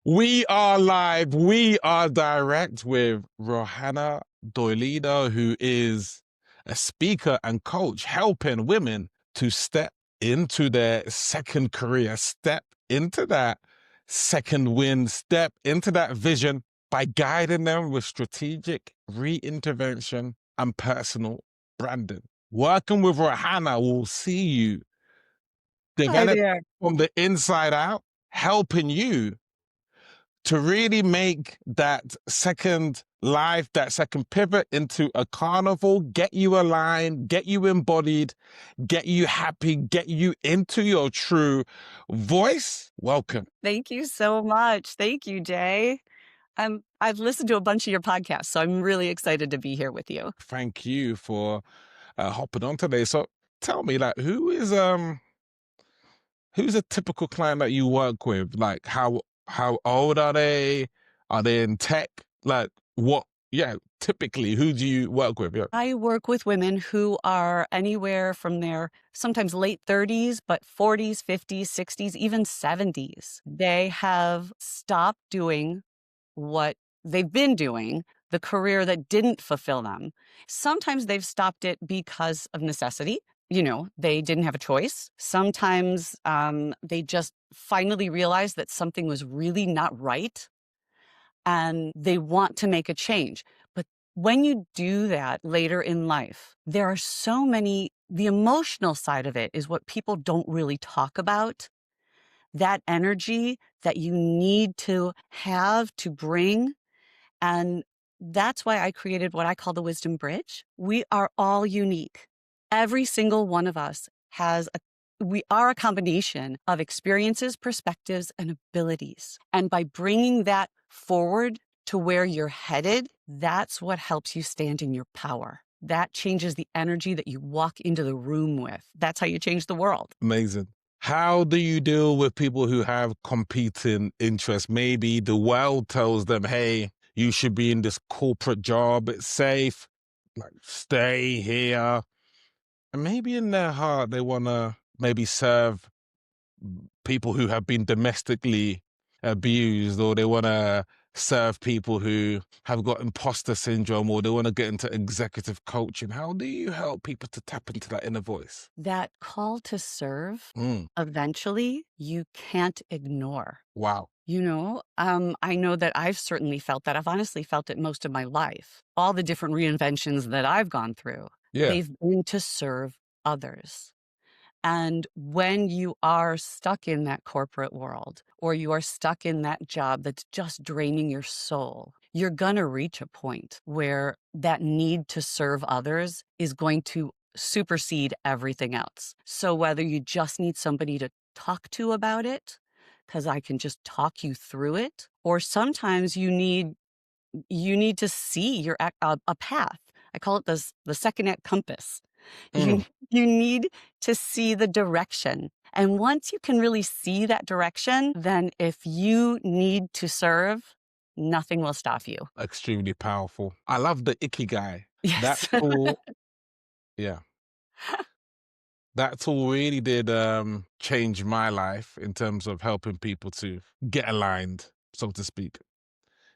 We are live. We are direct with Rohanna Doylida, who is a speaker and coach helping women to step into their second career, step into that second win, step into that vision by guiding them with strategic reintervention and personal branding. Working with Rohanna will see you Hi develop there. from the inside out, helping you to really make that second life, that second pivot into a carnival, get you aligned, get you embodied, get you happy, get you into your true voice. Welcome. Thank you so much. Thank you, Jay. I've listened to a bunch of your podcasts, so I'm really excited to be here with you. Thank you for hopping on today. So tell me, like, who's a typical client that you work with? Like, how old are they? Are they in tech? Like, what? Yeah, typically, who do you work with? Yeah. I work with women who are anywhere from their sometimes late 30s, but 40s, 50s, 60s, even 70s. They have stopped doing what they've been doing, the career that didn't fulfill them. Sometimes they've stopped it because of necessity. They didn't have a choice. Sometimes they just finally realized that something was really not right and they want to make a change. But when you do that later in life, there are so many, the emotional side of it is what people don't really talk about. That energy that you need to have to bring. And that's why I created what I call the wisdom bridge. We are all unique. Every single one of us we are a combination of experiences, perspectives, and abilities. And by bringing that forward to where you're headed, that's what helps you stand in your power. That changes the energy that you walk into the room with. That's how you change the world. Amazing. How do you deal with people who have competing interests? Maybe the world tells them, hey, you should be in this corporate job, it's safe, like stay here. And maybe in their heart, they want to maybe serve people who have been domestically abused, or they want to serve people who have got imposter syndrome, or they want to get into executive coaching. How do you help people to tap into that inner voice? That call to serve, Mm, eventually you can't ignore. wow. I know that I've certainly felt that. I've honestly felt it most of my life. All the different reinventions that I've gone through, Yeah. they've been to serve others. And when you are stuck in that corporate world, or you are stuck in that job that's just draining your soul, you're going to reach a point where that need to serve others is going to supersede everything else. So whether you just need somebody to talk to about it, because I can just talk you through it, or sometimes you need to see a path. I call it the second act compass. You Mm, you need to see the direction. And once you can really see that direction, then if you need to serve, nothing will stop you. extremely powerful. I love the ikigai. That Yes. tool, yeah. That tool really did change my life in terms of helping people to get aligned, so to speak.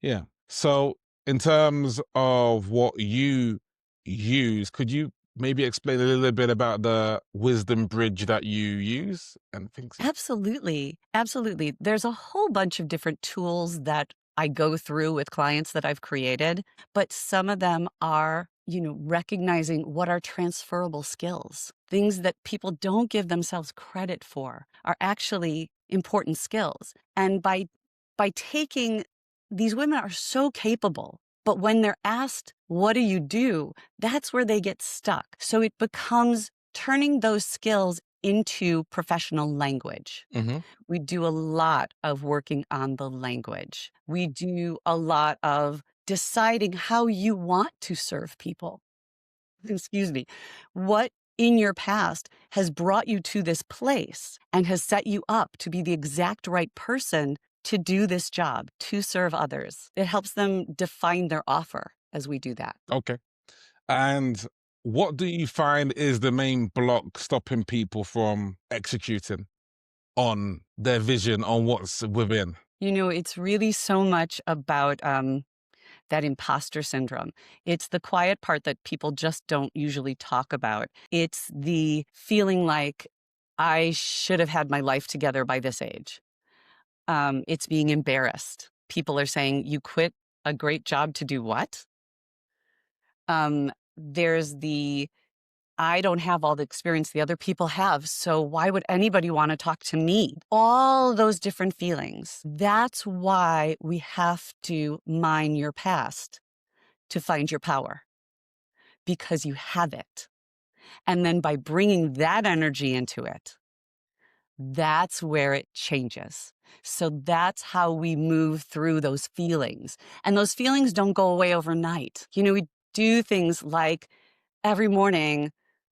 Yeah. So, in terms of what you use, could you maybe explain a little bit about the wisdom bridge that you use and things? Absolutely. Absolutely. There's a whole bunch of different tools that I go through with clients that I've created, but some of them are, recognizing what are transferable skills. Things that people don't give themselves credit for are actually important skills. And by taking these women are so capable, but when they're asked, what do you do? That's where they get stuck. So it becomes turning those skills into professional language. Mm-hmm. We do a lot of working on the language. We do a lot of deciding how you want to serve people. Excuse me. What in your past has brought you to this place and has set you up to be the exact right person to do this job, to serve others? It helps them define their offer as we do that. Okay. And what do you find is the main block stopping people from executing on their vision, on what's within? It's really so much about that imposter syndrome. It's the quiet part that people just don't usually talk about. It's the feeling like I should have had my life together by this age. It's being embarrassed. People are saying, "You quit a great job to do what?" There's the I don't have all the experience the other people have, so why would anybody want to talk to me? All those different feelings. That's why we have to mine your past to find your power, because you have it. And then by bringing that energy into it, that's where it changes. So that's how we move through those feelings. And those feelings don't go away overnight. We do things like every morning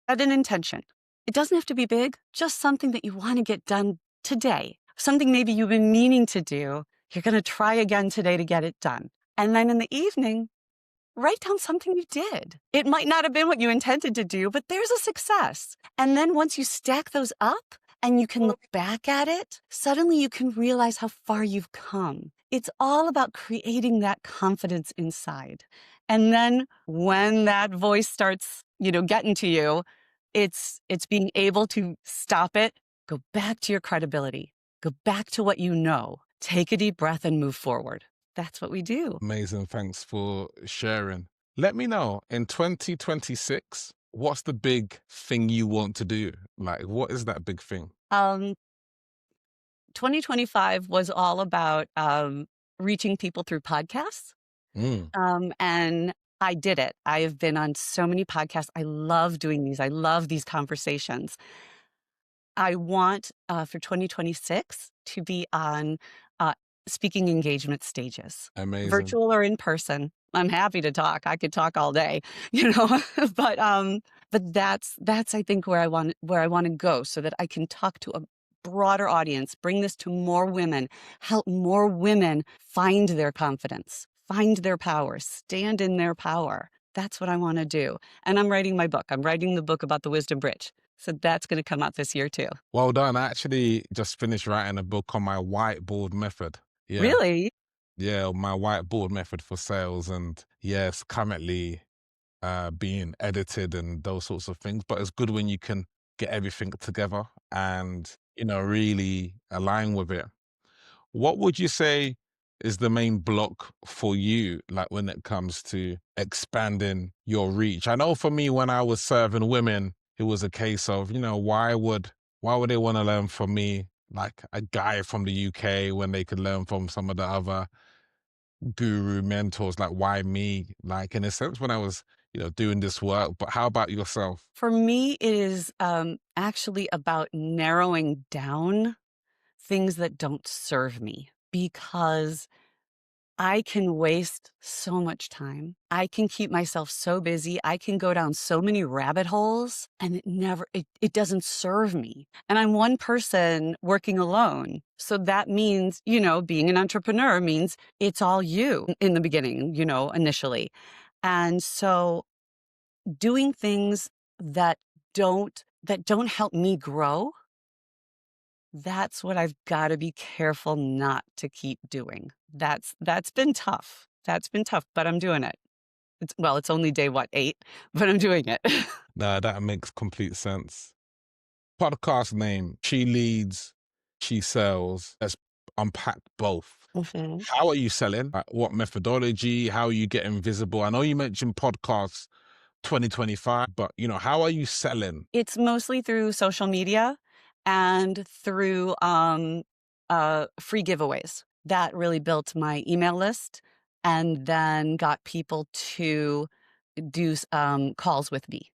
set an intention. It doesn't have to be big, just something that you want to get done today. Something maybe you've been meaning to do. You're going to try again today to get it done. And then in the evening, write down something you did. It might not have been what you intended to do, but there's a success. And then once you stack those up and you can look back at it, suddenly you can realize how far you've come. It's all about creating that confidence inside. And then when that voice starts, getting to you, it's being able to stop it, go back to your credibility, go back to what you know, take a deep breath and move forward. That's what we do. Amazing. Thanks for sharing. Let me know in 2026, what's the big thing you want to do? Like, what is that big thing? Um, 2025 was all about reaching people through podcasts. Mm, And I did it. I have been on so many podcasts. I love doing these. I love these conversations. I want for 2026 to be on uh, speaking engagement stages, amazing. virtual or in person. I'm happy to talk. I could talk all day, you know. but that's I think where I want to go, so that I can talk to a broader audience, bring this to more women, help more women find their confidence, find their power, stand in their power. That's what I want to do. And I'm writing my book. I'm writing the book about the wisdom bridge. So that's going to come out this year too. Well done. I actually just finished writing a book on my whiteboard method. Yeah. Really? Yeah. My whiteboard method for sales. And yes, currently being edited and those sorts of things. But it's good when you can get everything together and, really align with it. What would you say is the main block for you, like when it comes to expanding your reach? I know for me, when I was serving women, it was a case of, why would they want to learn from me, like a guy from the UK, when they could learn from some of the other guru mentors? Like, why me? Like, in a sense, when I was, doing this work. But how about yourself? For me, it is actually about narrowing down things that don't serve me, because I can waste so much time. I can keep myself so busy. I can go down so many rabbit holes, and it doesn't serve me. And I'm one person working alone. So that means, being an entrepreneur means it's all you in the beginning, initially. And so doing things that don't help me grow, that's what I've got to be careful not to keep doing. That's been tough. That's been tough, but I'm doing it. It's only day what, 8, but I'm doing it. Nah, that makes complete sense. Podcast name, She Leads, She Sells. Let's unpack both. Mhm. How are you selling? Like, what methodology? How are you getting visible? I know you mentioned podcasts 2025, but how are you selling? It's mostly through social media and through free giveaways. That really built my email list, and then got people to do calls with me.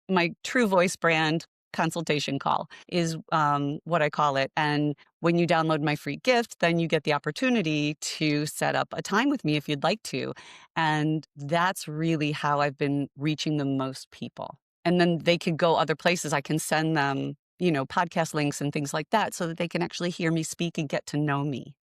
My True Voice brand consultation call is what I call it. And when you download my free gift, then you get the opportunity to set up a time with me if you'd like to. And that's really how I've been reaching the most people. And then they could go other places. I can send them, podcast links and things like that, so that they can actually hear me speak and get to know me,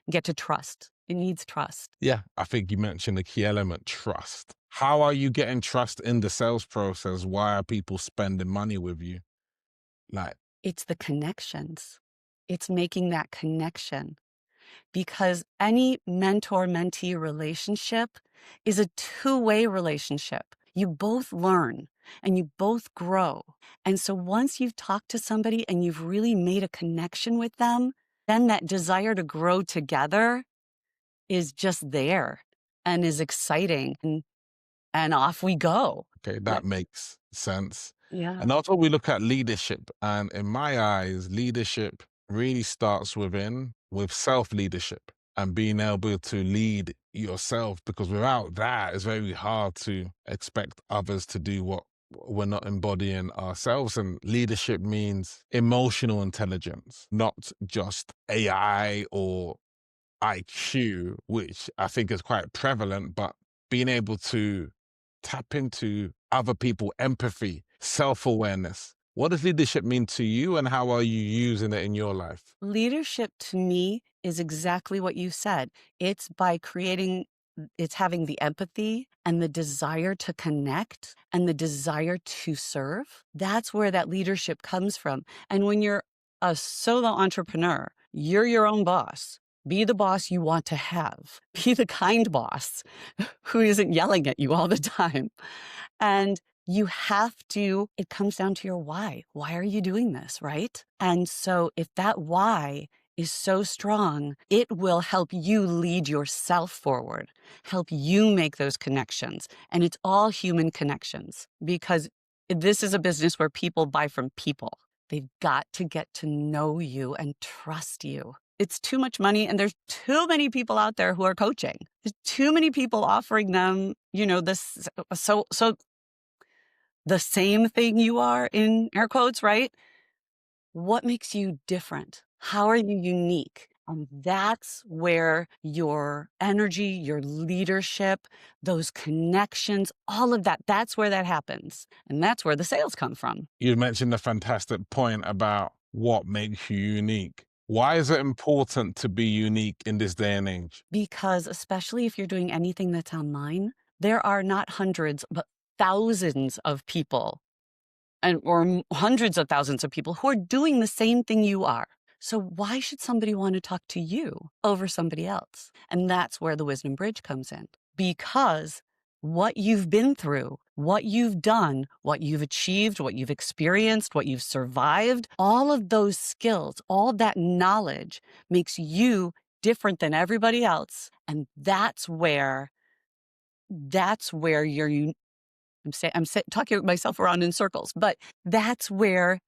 get to trust. It needs trust. Yeah, I think you mentioned the key element, trust. How are you getting trust in the sales process? Why are people spending money with you? Like, It's the connections. It's making that connection, because any mentor-mentee relationship is a two-way relationship. You both learn and you both grow. And so once you've talked to somebody and you've really made a connection with them, then that desire to grow together is just there and is exciting. And off we go. Okay, that Like, makes sense. yeah. And also, we look at leadership, and in my eyes, leadership really starts with self leadership and being able to lead yourself. Because without that, it's very hard to expect others to do what we're not embodying ourselves. And leadership means emotional intelligence, not just AI or IQ, which I think is quite prevalent, but being able to tap into other people, empathy, self awareness. What does leadership mean to you, and how are you using it in your life? Leadership to me is exactly what you said. It's by creating, it's having the empathy and the desire to connect and the desire to serve. That's where that leadership comes from. And when you're a solo entrepreneur, you're your own boss. Be the boss you want to have. Be the kind boss who isn't yelling at you all the time. And you have to, it comes down to your why. Why are you doing this, right? And so if that why is so strong, it will help you lead yourself forward, help you make those connections. And it's all human connections, because this is a business where people buy from people. They've got to get to know you and trust you. It's too much money, and there's too many people out there who are coaching. There's too many people offering them, this so the same thing you are, in air quotes, right? What makes you different? How are you unique? And that's where your energy, your leadership, those connections, all of that, that's where that happens. And that's where the sales come from. You mentioned a fantastic point about what makes you unique. Why is it important to be unique in this day and age? Because especially if you're doing anything that's online, there are not hundreds, but thousands of people, or hundreds of thousands of people who are doing the same thing you are. So why should somebody want to talk to you over somebody else? And that's where the wisdom bridge comes in. Because what you've been through, what you've done, what you've achieved, what you've experienced, what you've survived, all of those skills, all that knowledge makes you different than everybody else. And that's where you're talking myself around in circles, but that's where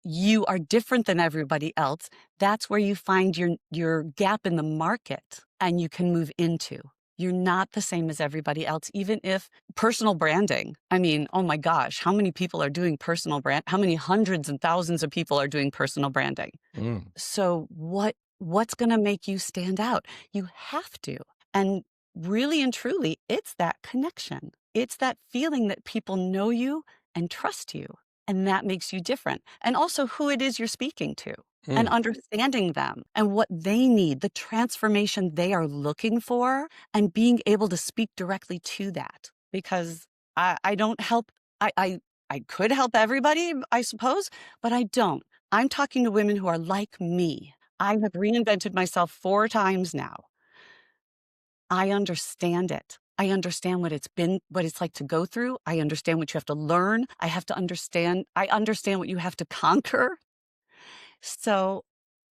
you are different than everybody else. That's where you find your gap in the market and you can move into. You're not the same as everybody else, even if personal branding. I mean, oh my gosh, how many people are doing personal brand? How many hundreds and thousands of people are doing personal branding? Mm, So what's going to make you stand out? You have to. And really and truly, it's that connection. It's that feeling that people know you and trust you. And that makes you different. And also who it is you're speaking to, and mm. understanding them and what they need, the transformation they are looking for, and being able to speak directly to that. Because I don't help, I could help everybody, I suppose, but I don't. I'm talking to women who are like me. I have reinvented myself 4 times now. I understand it. I understand what it's like to go through. I understand what you have to learn. I understand what you have to conquer. So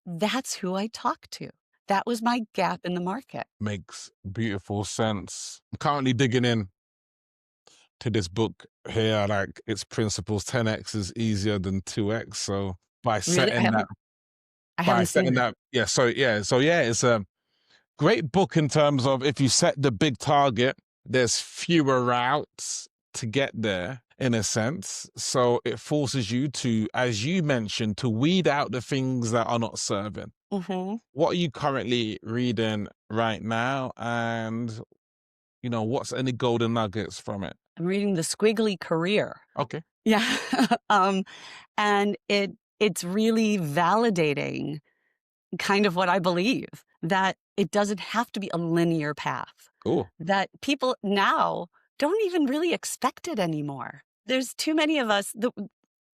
that's who I talk to. That was my gap in the market. Makes beautiful sense. I'm currently digging in to this book here, like its principles. 10x is easier than 2x. So by Really, setting that, I haven't seen it. yeah, it's a great book in terms of, if you set the big target, there's fewer routes to get there, in a sense. So it forces you to, as you mentioned, to weed out the things that are not serving. Mhm. What are you currently reading right now? And, what's any golden nuggets from it? I'm reading The Squiggly Career. Okay. Yeah. um, and it's really validating kind of what I believe, that it doesn't have to be a linear path, Cool. that people now don't even really expect it anymore. There's too many of us.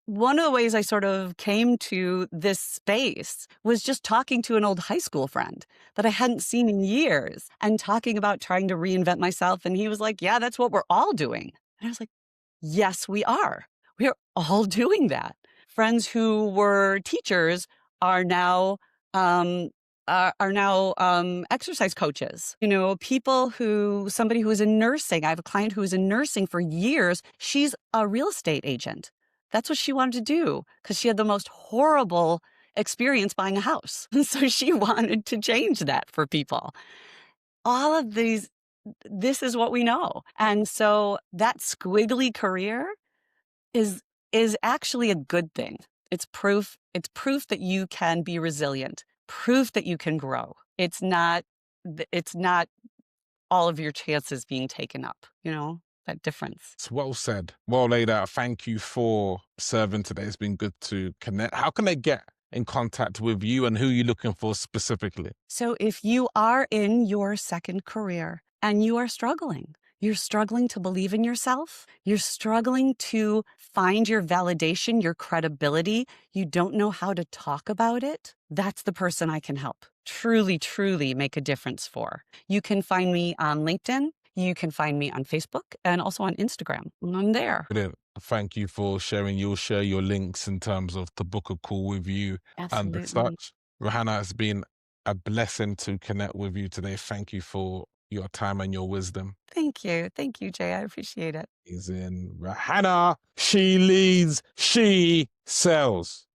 one of the ways I sort of came to this space was just talking to an old high school friend that I hadn't seen in years and talking about trying to reinvent myself. And he was like, "Yeah, that's what we're all doing." And I was like, "Yes, we are. We are all doing that." Friends who were teachers are now exercise coaches. You know, somebody who is in nursing. I have a client who was in nursing for years. She's a real estate agent. That's what she wanted to do because she had the most horrible experience buying a house. So she wanted to change that for people. All of these, this is what we know. And so that squiggly career is is actually a good thing. It's proof that you can be resilient, proof that you can grow. It's not all of your chances being taken up, you know, that difference. It's well said. Well laid out. Thank you for serving today. It's been good to connect. How can they get in contact with you and who you're looking for specifically? So if you are in your second career and you're struggling to believe in yourself, you're struggling to find your validation, your credibility, you don't know how to talk about it, that's the person I can help. Truly, truly make a difference for. You can find me on LinkedIn. You can find me on Facebook and also on Instagram. I'm there. Brilliant. Thank you for sharing. You'll share your links in terms of to book a call with you and the Absolutely. such. Rohanna, it's been a blessing to connect with you today. Thank you for your time and your wisdom. Thank you. Thank you, Jay. I appreciate it. Is in Rohanna. She leads, she sells.